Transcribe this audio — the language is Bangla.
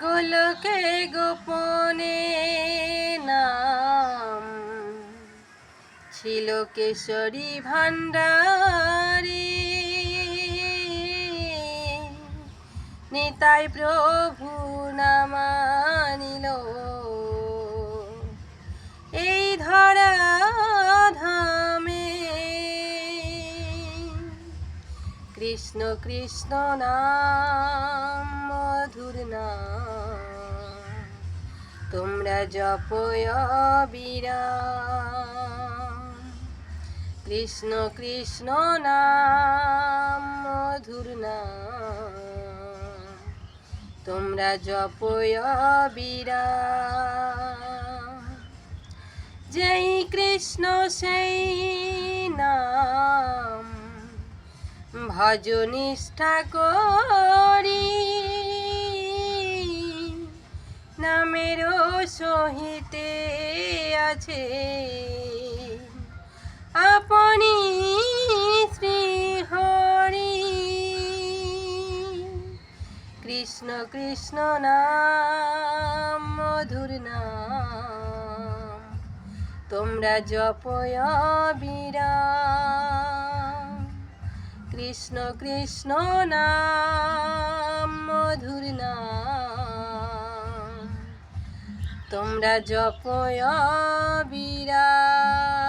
গোলকে গোপনে নাম ছিল কেশরী ভাণ্ডারে। নিতাই প্রভু নামানিল এই ধরা ধামে। কৃষ্ণ কৃষ্ণ নাম মধুর নাম, তোমরা জপয় অবিরাম। কৃষ্ণ কৃষ্ণ নাম মধুর নাম, তোমরা জপয় অবিরাম। যেই কৃষ্ণ সেই নাম ভজ নিষ্ঠা করি, নামেরও সহিতে আছে আপনি শ্রীহরি। কৃষ্ণ কৃষ্ণ নাম মধুর নাম, তোমরা জপয় অবিরাম। কৃষ্ণ কৃষ্ণ নাম মধুর নাম, তোমরা জপয় অবিরাম।